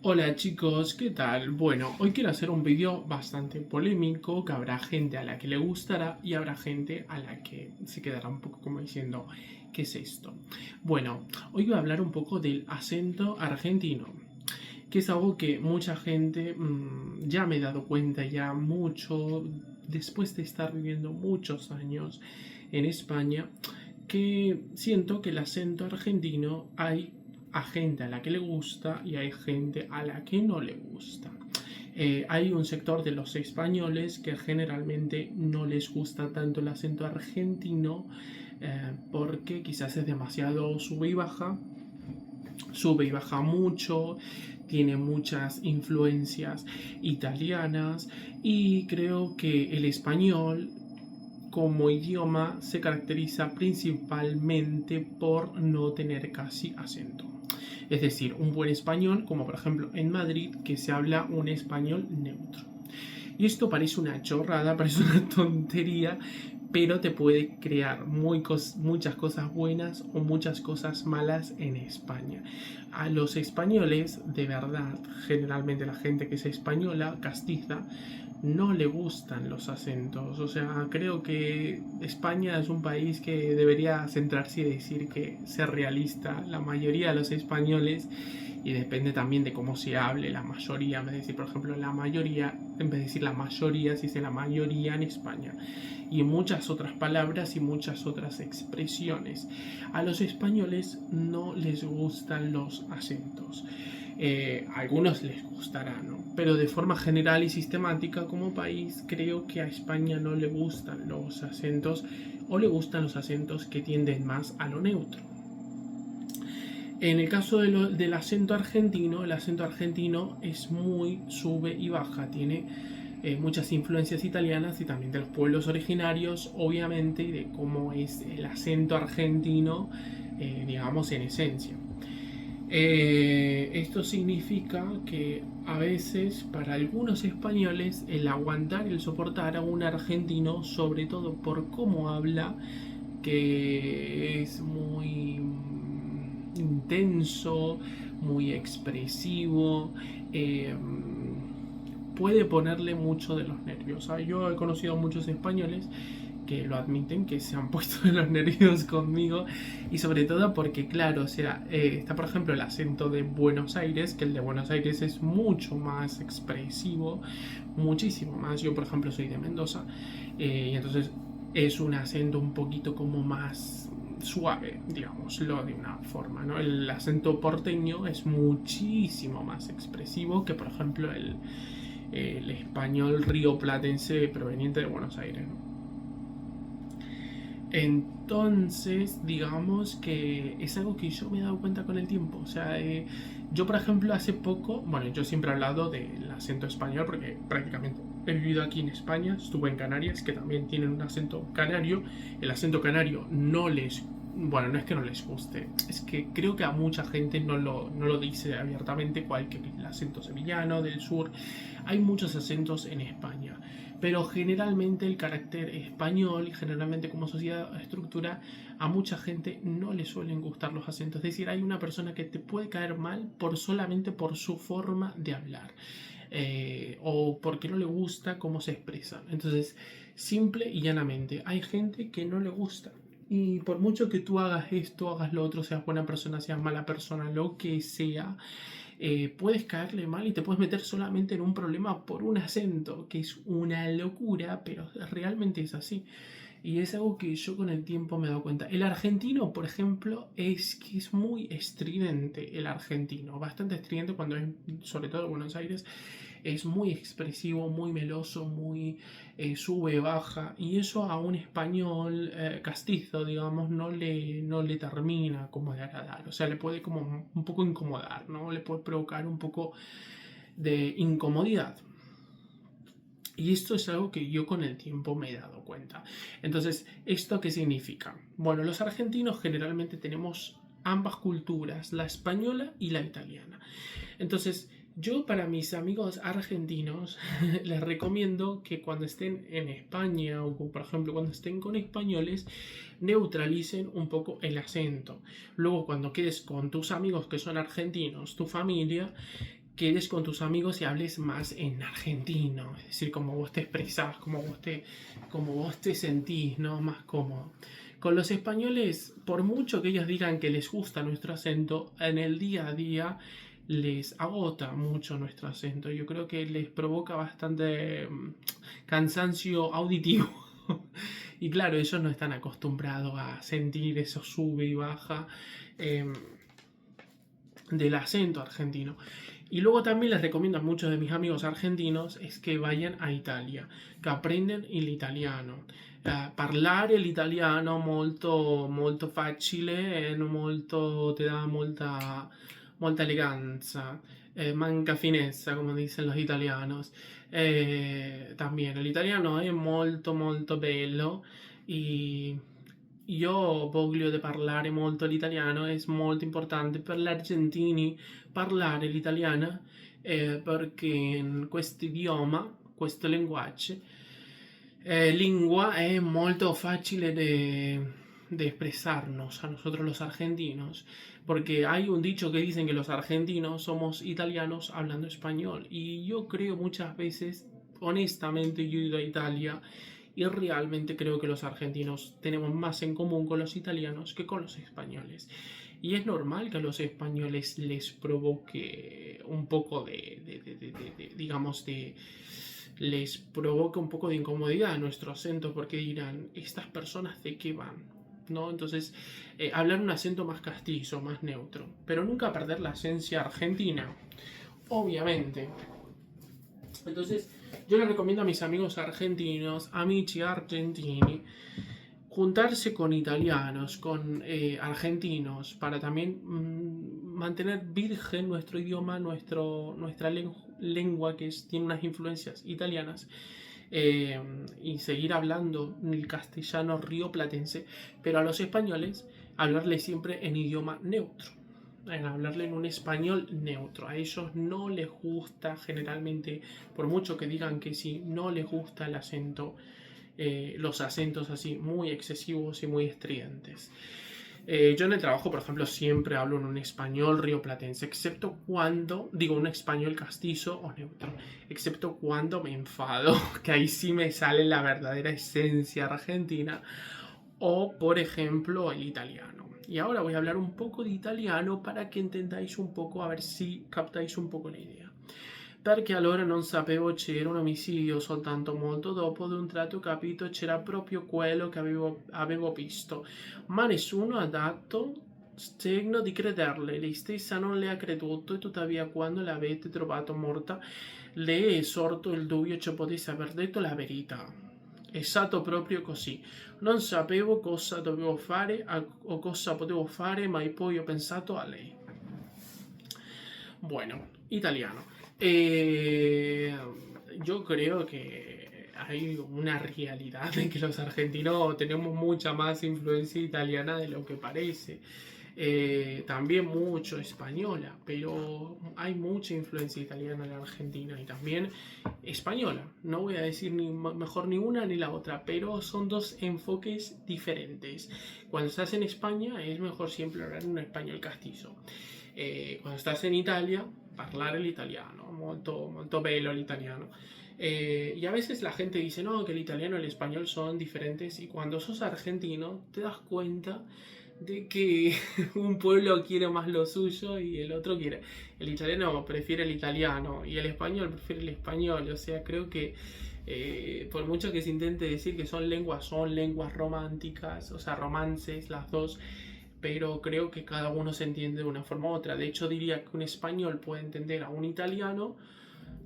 Hola chicos, ¿qué tal? Bueno, hoy quiero hacer un vídeo bastante polémico, que habrá gente a la que le gustará y habrá gente a la que se quedará un poco como diciendo, ¿qué es esto? Bueno, hoy voy a hablar un poco del acento argentino, que es algo que mucha gente ya me he dado cuenta ya mucho, después de estar viviendo muchos años en España, que siento que el acento argentino hay a gente a la que le gusta y hay gente a la que no le gusta. Hay un sector de los españoles que generalmente no les gusta tanto el acento argentino porque quizás es demasiado sube y baja mucho, tiene muchas influencias italianas y creo que el español como idioma se caracteriza principalmente por no tener casi acento. Es decir, un buen español, como por ejemplo en Madrid, que se habla un español neutro. Y esto parece una chorrada, parece una tontería, pero te puede crear muchas cosas buenas o muchas cosas malas en España. A los españoles, de verdad, generalmente la gente que es española, castiza, no le gustan los acentos. O sea, creo que España es un país que debería centrarse y decir que ser realista. La mayoría de los españoles, y depende también de cómo se hable, la mayoría, en vez de decir, por ejemplo, la mayoría, en vez de decir la mayoría, se dice la mayoría en España. Y muchas otras palabras y muchas otras expresiones. A los españoles no les gustan los acentos. A algunos les gustará, ¿no? Pero de forma general y sistemática como país, creo que a España no le gustan los acentos o le gustan los acentos que tienden más a lo neutro. En el caso del acento argentino, el acento argentino es muy sube y baja, tiene muchas influencias italianas y también de los pueblos originarios, obviamente, y de cómo es el acento argentino, digamos, en esencia. Esto significa que a veces para algunos españoles el aguantar y el soportar a un argentino, sobre todo por cómo habla, que es muy intenso, muy expresivo, puede ponerle mucho de los nervios. ¿Sabes? Yo he conocido a muchos españoles que lo admiten, que se han puesto de los nervios conmigo y sobre todo porque claro, o sea, está por ejemplo el acento de Buenos Aires, que el de Buenos Aires es mucho más expresivo, muchísimo más. Yo por ejemplo soy de Mendoza y entonces es un acento un poquito como más suave, digámoslo de una forma, ¿no? El acento porteño es muchísimo más expresivo que por ejemplo el español rioplatense proveniente de Buenos Aires, ¿no? Entonces, digamos que es algo que yo me he dado cuenta con el tiempo. O sea, yo, por ejemplo, hace poco, bueno, yo siempre he hablado del acento español porque prácticamente he vivido aquí en España, estuve en Canarias, que también tienen un acento canario. El acento canario no les, bueno, no es que no les guste, es que creo que a mucha gente no lo dice abiertamente, cual que el acento sevillano del sur. Hay muchos acentos en España, pero generalmente el carácter español y generalmente como sociedad estructura, a mucha gente no le suelen gustar los acentos. Es decir, hay una persona que te puede caer mal solamente por su forma de hablar. O porque no le gusta cómo se expresa. Entonces, simple y llanamente, hay gente que no le gusta. Y por mucho que tú hagas esto, hagas lo otro, seas buena persona, seas mala persona, lo que sea, puedes caerle mal y te puedes meter solamente en un problema por un acento, que es una locura, pero realmente es así. Y es algo que yo con el tiempo me he dado cuenta. El argentino, por ejemplo, es que es muy estridente el argentino. Bastante estridente cuando es, sobre todo en Buenos Aires, es muy expresivo, muy meloso, muy sube, baja. Y eso a un español castizo, digamos, no le termina como de agradar. O sea, le puede como un poco incomodar, ¿no? Le puede provocar un poco de incomodidad. Y esto es algo que yo con el tiempo me he dado cuenta. Entonces, ¿esto qué significa? Bueno, los argentinos generalmente tenemos ambas culturas, la española y la italiana. Entonces, yo para mis amigos argentinos les recomiendo que cuando estén en España o por ejemplo cuando estén con españoles, neutralicen un poco el acento. Luego cuando quedes con tus amigos que son argentinos, tu familia, quedes con tus amigos y hables más en argentino, es decir, como vos te expresás, como vos te sentís, ¿no? Más cómodo. Con los españoles, por mucho que ellos digan que les gusta nuestro acento, en el día a día les agota mucho nuestro acento. Yo creo que les provoca bastante cansancio auditivo. Y claro, ellos no están acostumbrados a sentir eso sube y baja eh, del acento argentino. Y luego también les recomiendo a muchos de mis amigos argentinos es que vayan a Italia, que aprenden el italiano. Parlare l'italiano molto, molto facile e molto, te dà molta eleganza, manca finezza, come dicen los italianos. También el italiano è molto, molto bello e io voglio di parlare molto l'italiano, è molto importante per gli argentini parlare l'italiano perché in questo idioma, questo linguaggio, lingua es molto facile de expresarnos a nosotros los argentinos, porque hay un dicho que dicen que los argentinos somos italianos hablando español, y yo creo muchas veces, honestamente, yo he ido a Italia y realmente creo que los argentinos tenemos más en común con los italianos que con los españoles. Y es normal que a los españoles les provoque un poco digamos, les provoca un poco de incomodidad nuestro acento porque dirán, ¿estas personas de qué van? ¿No? Entonces, hablar un acento más castizo, más neutro, pero nunca perder la esencia argentina, obviamente. Entonces, yo les recomiendo a mis amigos argentinos, amici argentini, juntarse con italianos, con argentinos, para también mantener virgen nuestro idioma, nuestra lengua que tiene unas influencias italianas, y seguir hablando el castellano rioplatense, pero a los españoles hablarles siempre en idioma neutro, en hablarle en un español neutro. A ellos no les gusta generalmente, por mucho que digan que sí, no les gusta el acento, los acentos así muy excesivos y muy estridentes. Yo en el trabajo, por ejemplo, siempre hablo en un español rioplatense, excepto cuando digo un español castizo o neutro, excepto cuando me enfado, que ahí sí me sale la verdadera esencia argentina, o por ejemplo el italiano. Y ahora voy a hablar un poco de italiano para que entendáis un poco, a ver si captáis un poco la idea. Perché allora non sapevo c'era un omicidio, soltanto molto dopo di un tratto capito c'era proprio quello che avevo visto, ma nessuno ha dato segno di crederle, lei stessa non le ha creduto e tuttavia quando l'avete trovata morta le è sorto il dubbio che potesse aver detto la verità. È stato proprio così, non sapevo cosa dovevo fare o cosa potevo fare, ma poi ho pensato a lei. Bueno, italiano. Yo creo que hay una realidad en que los argentinos tenemos mucha más influencia italiana de lo que parece. También mucho española, pero hay mucha influencia italiana en la Argentina y también española. No voy a decir ni mejor ni una ni la otra, pero son dos enfoques diferentes. Cuando estás en España es mejor siempre hablar un español castizo. Cuando estás en Italia, parlare l'italiano, molto, molto bello l'italiano. Y a veces la gente dice, no, que el italiano y el español son diferentes, y cuando sos argentino te das cuenta de que un pueblo quiere más lo suyo y el otro quiere. El italiano prefiere el italiano y el español prefiere el español. O sea, creo que por mucho que se intente decir que son lenguas románticas, o sea, romances las dos, pero creo que cada uno se entiende de una forma u otra. De hecho, diría que un español puede entender a un italiano.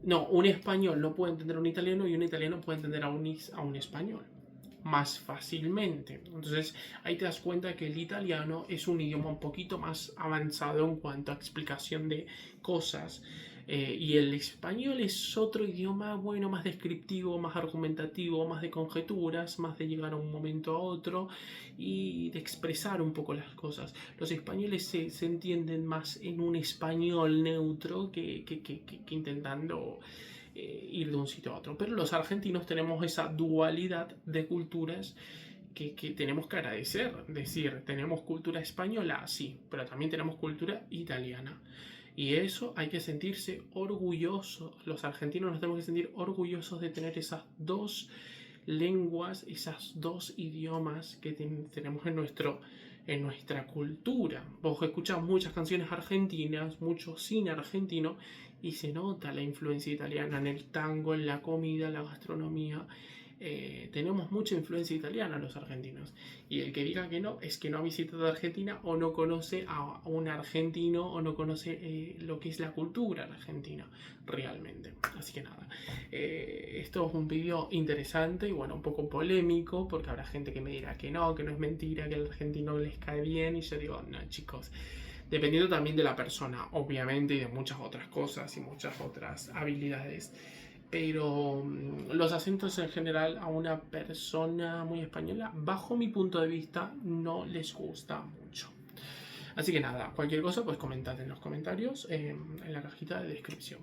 No, un español no puede entender a un italiano y un italiano puede entender a un español más fácilmente. Entonces ahí te das cuenta que el italiano es un idioma un poquito más avanzado en cuanto a explicación de cosas, y el español es otro idioma, bueno, más descriptivo, más argumentativo, más de conjeturas, más de llegar a un momento a otro y de expresar un poco las cosas. Los españoles se entienden más en un español neutro que intentando ir de un sitio a otro. Pero los argentinos tenemos esa dualidad de culturas que tenemos que agradecer. Es decir, tenemos cultura española, sí, pero también tenemos cultura italiana. Y eso hay que sentirse orgullosos. Los argentinos nos tenemos que sentir orgullosos de tener esas dos lenguas, esas dos idiomas que tenemos en nuestra cultura. Vos escuchás muchas canciones argentinas, mucho cine argentino, y se nota la influencia italiana en el tango, en la comida, la gastronomía. Tenemos mucha influencia italiana los argentinos. Y el que diga que no, es que no ha visitado Argentina o no conoce a un argentino o no conoce lo que es la cultura argentina realmente. Así que nada, esto es un vídeo interesante y bueno, un poco polémico, porque habrá gente que me dirá que no es mentira, que al argentino les cae bien, y yo digo, no chicos, dependiendo también de la persona, obviamente, y de muchas otras cosas y muchas otras habilidades. Pero los acentos en general a una persona muy española, bajo mi punto de vista, no les gusta mucho. Así que nada, cualquier cosa pues comentad en los comentarios, en la cajita de descripción.